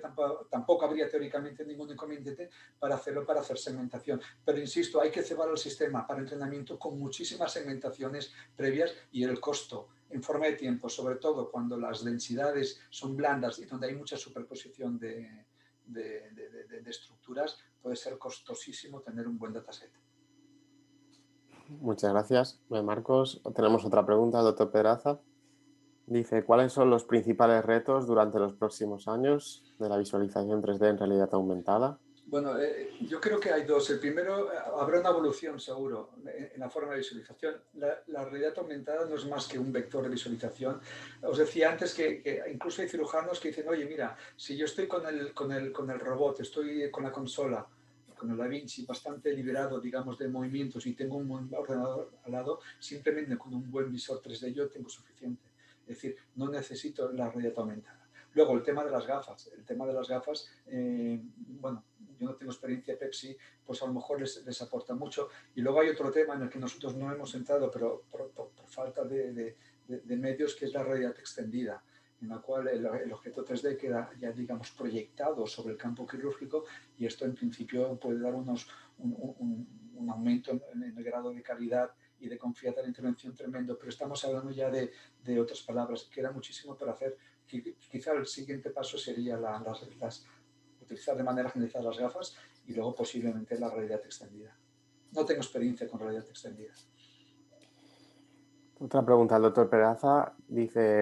C: tampoco habría teóricamente ningún inconveniente para hacer segmentación. Pero insisto, hay que cebar el sistema para entrenamiento con muchísimas segmentaciones previas y el costo en forma de tiempo, sobre todo cuando las densidades son blandas y donde hay mucha superposición de estructuras, puede ser costosísimo tener un buen dataset.
B: Muchas gracias, Marcos. Tenemos otra pregunta, doctor Pedraza. Dice, ¿cuáles son los principales retos durante los próximos años de la visualización 3D en realidad aumentada?
C: Bueno, yo creo que hay dos. El primero, habrá una evolución seguro en la forma de visualización. La realidad aumentada no es más que un vector de visualización. Os decía antes que incluso hay cirujanos que dicen, oye, mira, si yo estoy con el robot, estoy con la consola, con el Da Vinci bastante liberado, digamos, de movimientos y tengo un buen ordenador al lado, simplemente con un buen visor 3D yo tengo suficiente. Es decir, no necesito la realidad aumentada. Luego, el tema de las gafas. El tema de las gafas, bueno, yo no tengo experiencia Pepsi, pues a lo mejor les aporta mucho. Y luego hay otro tema en el que nosotros no hemos entrado, pero por falta de medios, que es la realidad extendida, en la cual el objeto 3D queda ya, digamos, proyectado sobre el campo quirúrgico y esto en principio puede dar un aumento en el grado de calidad y de confianza de la intervención tremendo, pero estamos hablando ya de otras palabras. Queda muchísimo para hacer. Quizá el siguiente paso sería utilizar de manera generalizada las gafas y luego posiblemente la realidad extendida. No tengo experiencia con realidad extendida.
B: Otra pregunta, el doctor Peraza dice,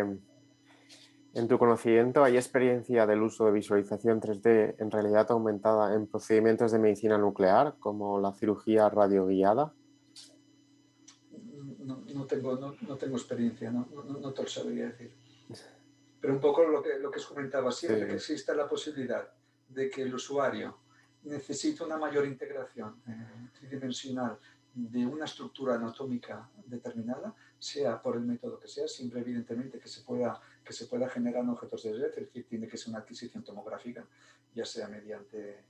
B: en tu conocimiento, ¿hay experiencia del uso de visualización 3D en realidad aumentada en procedimientos de medicina nuclear, como la cirugía radioguiada?
C: No tengo experiencia, no te lo sabría decir. Pero un poco lo que os comentaba, siempre que exista la posibilidad de que el usuario necesite una mayor integración tridimensional de una estructura anatómica determinada, sea por el método que sea, siempre evidentemente que se pueda generar objetos de red, es decir, tiene que ser una adquisición tomográfica, ya sea mediante,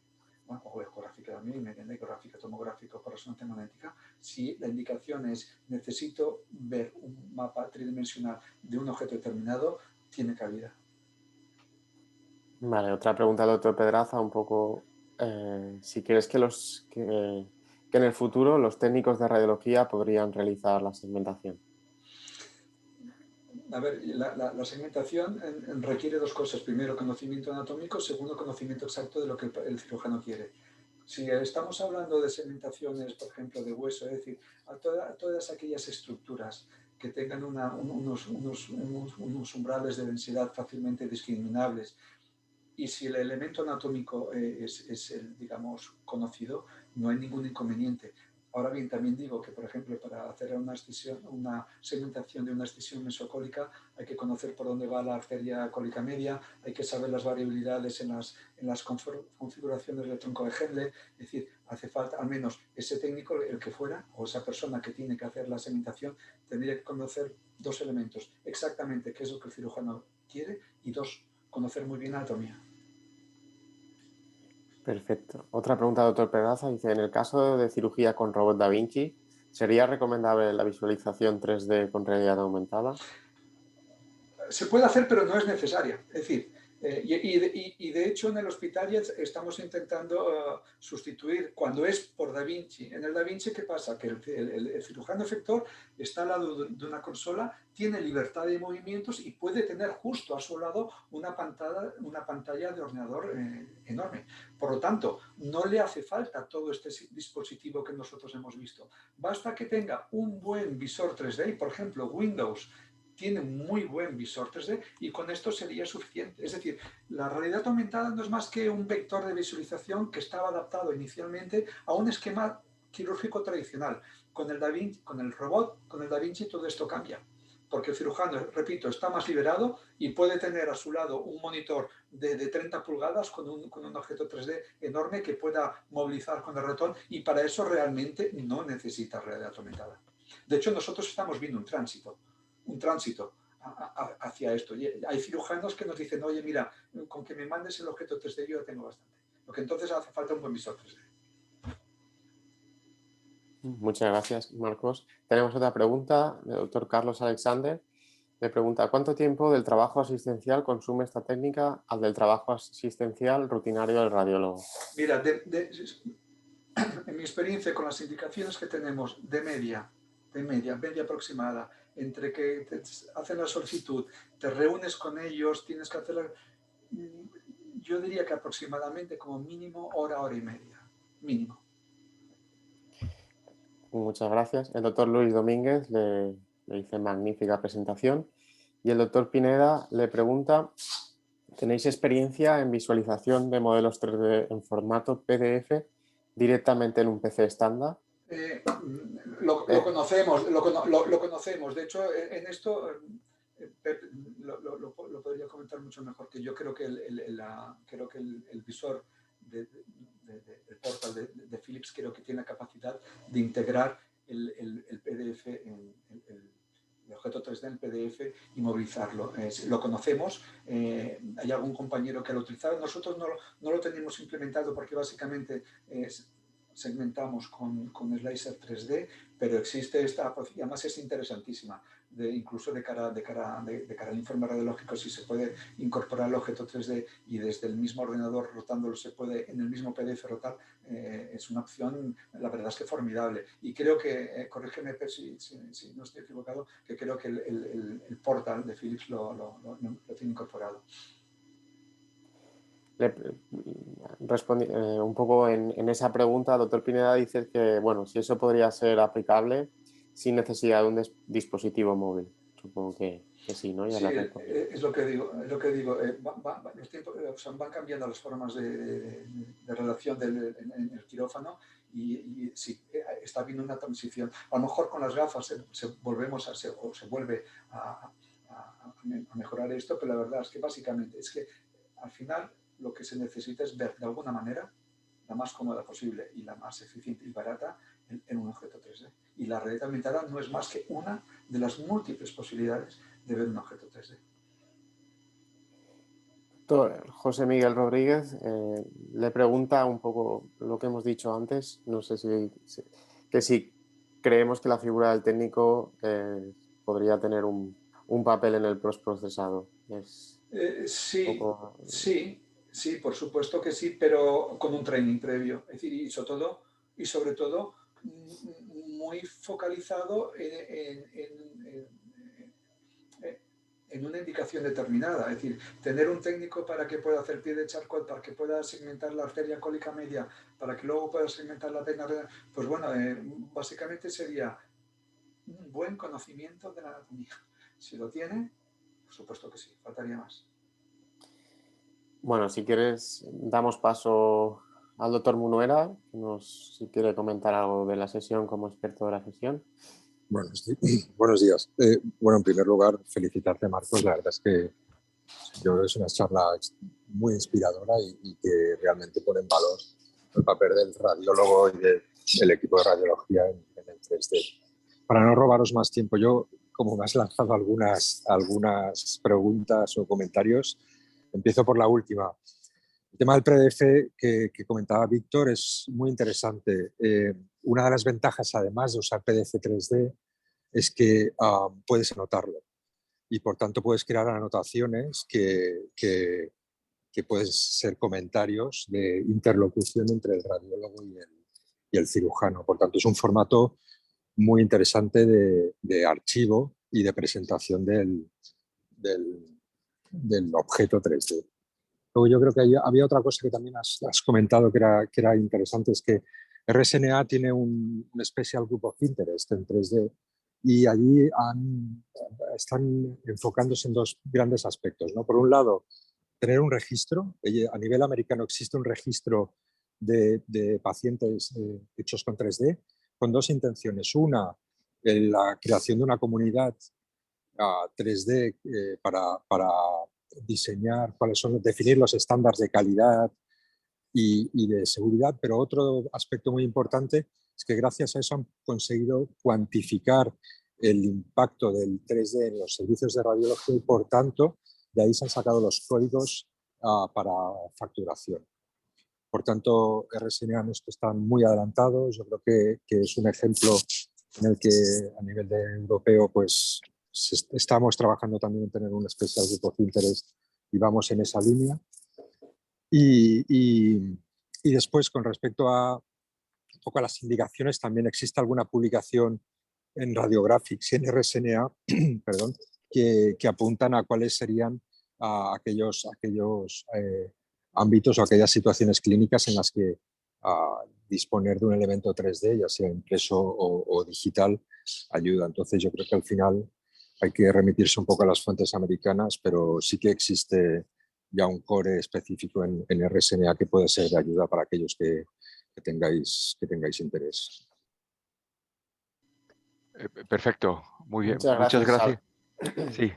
C: bueno, o ecográfica también, mediante ecográfica, tomográfica o por resonancia magnética, si la indicación es necesito ver un mapa tridimensional de un objeto determinado, tiene cabida.
B: Vale, otra pregunta, doctor Pedraza, un poco, si crees que en el futuro los técnicos de radiología podrían realizar la segmentación.
C: A ver, la segmentación requiere dos cosas. Primero, conocimiento anatómico. Segundo, conocimiento exacto de lo que el cirujano quiere. Si estamos hablando de segmentaciones, por ejemplo, de hueso, es decir, a todas aquellas estructuras que tengan unos umbrales de densidad fácilmente discriminables, y si el elemento anatómico es el, digamos, conocido, no hay ningún inconveniente. Ahora bien, también digo que, por ejemplo, para hacer una segmentación de una escisión mesocólica hay que conocer por dónde va la arteria cólica media, hay que saber las variabilidades en las configuraciones del tronco de Henle, es decir, hace falta al menos ese técnico, el que fuera, o esa persona que tiene que hacer la segmentación, tendría que conocer dos elementos, exactamente qué es lo que el cirujano quiere y dos, conocer muy bien la anatomía.
B: Perfecto. Otra pregunta, doctor Pedraza, dice, en el caso de cirugía con robot Da Vinci, ¿sería recomendable la visualización 3D con realidad aumentada?
C: Se puede hacer, pero no es necesaria. Es decir, Y de hecho en el hospital ya estamos intentando sustituir, cuando es por Da Vinci. En el Da Vinci, ¿qué pasa? Que el cirujano efector está al lado de una consola, tiene libertad de movimientos y puede tener justo a su lado una pantalla de ordenador enorme. Por lo tanto, no le hace falta todo este dispositivo que nosotros hemos visto. Basta que tenga un buen visor 3D, y por ejemplo Windows tiene un muy buen visor 3D y con esto sería suficiente. Es decir, la realidad aumentada no es más que un vector de visualización que estaba adaptado inicialmente a un esquema quirúrgico tradicional. Con el Da Vinci, con el robot, con el Da Vinci todo esto cambia. Porque el cirujano, repito, está más liberado y puede tener a su lado un monitor de 30 pulgadas con un objeto 3D enorme que pueda movilizar con el ratón, y para eso realmente no necesita realidad aumentada. De hecho, nosotros estamos viendo un tránsito hacia esto. Y hay cirujanos que nos dicen, oye, mira, con que me mandes el objeto 3D yo ya tengo bastante. Lo que entonces hace falta un buen visor 3D.
B: Muchas gracias, Marcos. Tenemos otra pregunta del doctor Carlos Alexander. Le pregunta, ¿cuánto tiempo del trabajo asistencial consume esta técnica al del trabajo asistencial rutinario del radiólogo?
C: Mira, en mi experiencia con las indicaciones que tenemos de media aproximada, entre que te hacen la solicitud, te reúnes con ellos, tienes que hacerla, yo diría que aproximadamente como mínimo hora y media, mínimo.
B: Muchas gracias. El doctor Luis Domínguez le dice magnífica presentación. Y el doctor Pineda le pregunta, ¿tenéis experiencia en visualización de modelos 3D en formato PDF directamente en un PC estándar?
C: Lo conocemos. De hecho, en esto lo podría comentar mucho mejor que yo. Creo que el visor del portal de Philips creo que tiene la capacidad de integrar el PDF el objeto 3D en PDF y movilizarlo. Lo conocemos, hay algún compañero que lo ha utilizado. Nosotros no lo tenemos implementado porque básicamente segmentamos con Slicer 3D, pero existe esta, y además es interesantísima, incluso de cara al informe radiológico, si se puede incorporar el objeto 3D y desde el mismo ordenador rotándolo se puede en el mismo PDF rotar, es una opción, la verdad es que formidable. Y creo que, corrígeme si no estoy equivocado, que creo que el portal de Philips lo tiene incorporado.
B: Un poco en esa pregunta, doctor Pineda dice que, bueno, si eso podría ser aplicable sin necesidad de un dispositivo móvil. Supongo que sí, ¿no? Ya
C: sí, es lo que digo. Los tiempos, van cambiando las formas de relación en el quirófano y sí, está habiendo una transición. A lo mejor con las gafas se vuelve a mejorar esto, pero la verdad es que básicamente es que al final lo que se necesita es ver de alguna manera la más cómoda posible y la más eficiente y barata en un objeto 3D. Y la realidad aumentada no es más que una de las múltiples posibilidades de ver un objeto 3D.
B: Doctor José Miguel Rodríguez le pregunta un poco lo que hemos dicho antes, no sé si creemos que la figura del técnico podría tener un papel en el postprocesado.
C: Sí, por supuesto que sí, pero con un training previo. Es decir, y sobre todo muy focalizado en una indicación determinada. Es decir, tener un técnico para que pueda hacer pie de charcot, para que pueda segmentar la arteria cólica media, para que luego pueda segmentar la vena renal, pues bueno, básicamente sería un buen conocimiento de la anatomía. Si lo tiene, por supuesto que sí, faltaría más.
B: Bueno, si quieres, damos paso al doctor Munuera, si quiere comentar algo de la sesión como experto de la sesión.
D: Buenos días. Bueno, en primer lugar, felicitarte, Marcos. La verdad es que yo creo que es una charla muy inspiradora y que realmente pone en valor el papel del radiólogo y del equipo de radiología en el 3D. Para no robaros más tiempo, yo, como me has lanzado algunas preguntas o comentarios, empiezo por la última. El tema del PDF que comentaba Víctor es muy interesante. Una de las ventajas, además de usar PDF 3D, es que puedes anotarlo y por tanto puedes crear anotaciones que que pueden ser comentarios de interlocución entre el radiólogo y el cirujano. Por tanto, es un formato muy interesante de archivo y de presentación del objeto 3D. Luego yo creo que había otra cosa que también has comentado que era interesante, es que RSNA tiene un Special Group of Interest en 3D y allí están enfocándose en dos grandes aspectos, ¿no? Por un lado, tener un registro. A nivel americano existe un registro de pacientes hechos con 3D con dos intenciones. Una, la creación de una comunidad 3D para diseñar definir los estándares de calidad y de seguridad, pero otro aspecto muy importante es que gracias a eso han conseguido cuantificar el impacto del 3D en los servicios de radiología y, por tanto, de ahí se han sacado los códigos para facturación. Por tanto, RSNA en esto están muy adelantados. Yo creo que es un ejemplo en el que a nivel europeo pues, estamos trabajando también en tener un Special Group of Interest y vamos en esa línea. Y después, con respecto a un poco a las indicaciones, también existe alguna publicación en Radiographics y en RSNA perdón, que apuntan a cuáles serían aquellos ámbitos o aquellas situaciones clínicas en las que disponer de un elemento 3D, ya sea impreso o digital, ayuda. Entonces yo creo que al final hay que remitirse un poco a las fuentes americanas, pero sí que existe ya un core específico en RSNA que puede ser de ayuda para aquellos que tengáis interés.
E: Perfecto, muy bien.
B: Muchas
E: gracias.
B: Salva.
E: Sí.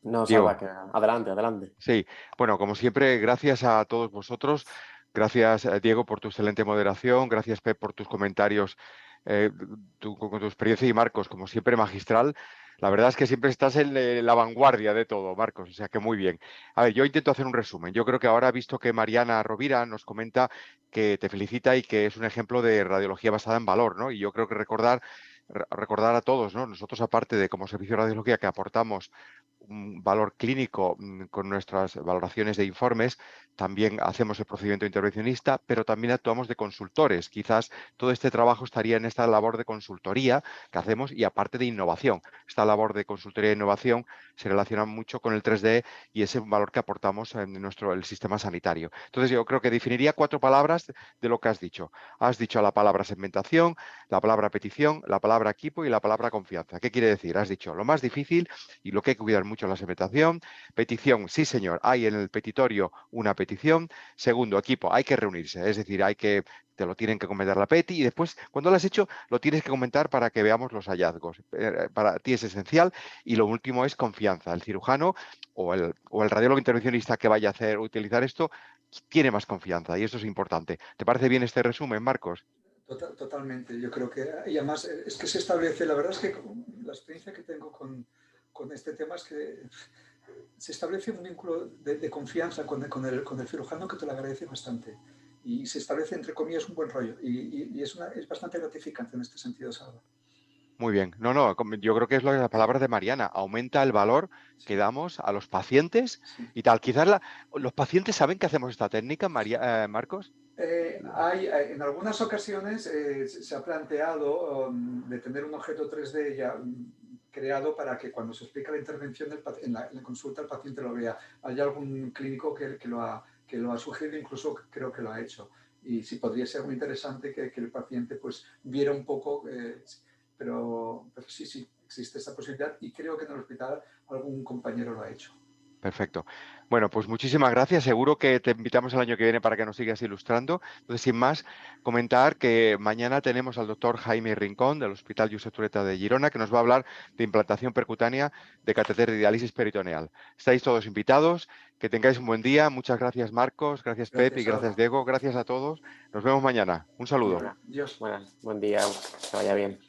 B: No,
E: Diego.
B: Salva, adelante.
E: Sí, bueno, como siempre, gracias a todos vosotros. Gracias, Diego, por tu excelente moderación. Gracias, Pep, por tus comentarios con tu experiencia, y Marcos, como siempre, magistral. La verdad es que siempre estás en la vanguardia de todo, Marcos, o sea que muy bien. A ver, yo intento hacer un resumen. Yo creo que ahora, visto que Mariana Rovira nos comenta que te felicita y que es un ejemplo de radiología basada en valor, ¿no? Y yo creo que recordar a todos, ¿no? Nosotros, aparte de como servicio de radiología que aportamos un valor clínico con nuestras valoraciones de informes, también hacemos el procedimiento intervencionista, pero también actuamos de consultores. Quizás todo este trabajo estaría en esta labor de consultoría que hacemos y aparte de innovación. Esta labor de consultoría e innovación se relaciona mucho con el 3D y ese valor que aportamos en el sistema sanitario. Entonces yo creo que definiría 4 palabras de lo que has dicho. Has dicho la palabra segmentación, la palabra petición, la palabra equipo y la palabra confianza. ¿Qué quiere decir? Has dicho lo más difícil y lo que hay que cuidar mucho en la segmentación. Petición, sí señor, hay en el petitorio una petición. Segundo, equipo, hay que reunirse, es decir, te lo tienen que comentar la PETI y después, cuando lo has hecho, lo tienes que comentar para que veamos los hallazgos. Para ti es esencial. Y lo último es confianza. El cirujano o el radiólogo intervencionista que vaya a utilizar esto tiene más confianza y eso es importante. ¿Te parece bien este resumen, Marcos?
C: Totalmente, yo creo que, y además es que se establece, la verdad es que la experiencia que tengo con este tema es que se establece un vínculo de confianza con el cirujano que te lo agradece bastante y se establece, entre comillas, un buen rollo y es bastante gratificante en este sentido, Salva.
E: Muy bien. No, yo creo que es las palabras de Mariana. Aumenta el valor que damos a los pacientes y tal. Quizás los pacientes saben que hacemos esta técnica, Marcos.
C: En algunas ocasiones se ha planteado de tener un objeto 3D ya creado para que cuando se explica la intervención en la consulta el paciente lo vea. Hay algún clínico que lo ha sugerido, incluso creo que lo ha hecho. Y sí, podría ser muy interesante que el paciente pues viera un poco, pero sí, existe esa posibilidad y creo que en el hospital algún compañero lo ha hecho.
E: Perfecto. Bueno, pues muchísimas gracias. Seguro que te invitamos el año que viene para que nos sigas ilustrando. Entonces, sin más, comentar que mañana tenemos al doctor Jaime Rincón del Hospital Josep Trueta de Girona, que nos va a hablar de implantación percutánea de catéter de diálisis peritoneal. Estáis todos invitados. Que tengáis un buen día. Muchas gracias, Marcos. Gracias, Pep. Y gracias, Diego. Gracias a todos. Nos vemos mañana. Un saludo.
C: Dios.
B: Buen día. Que vaya bien.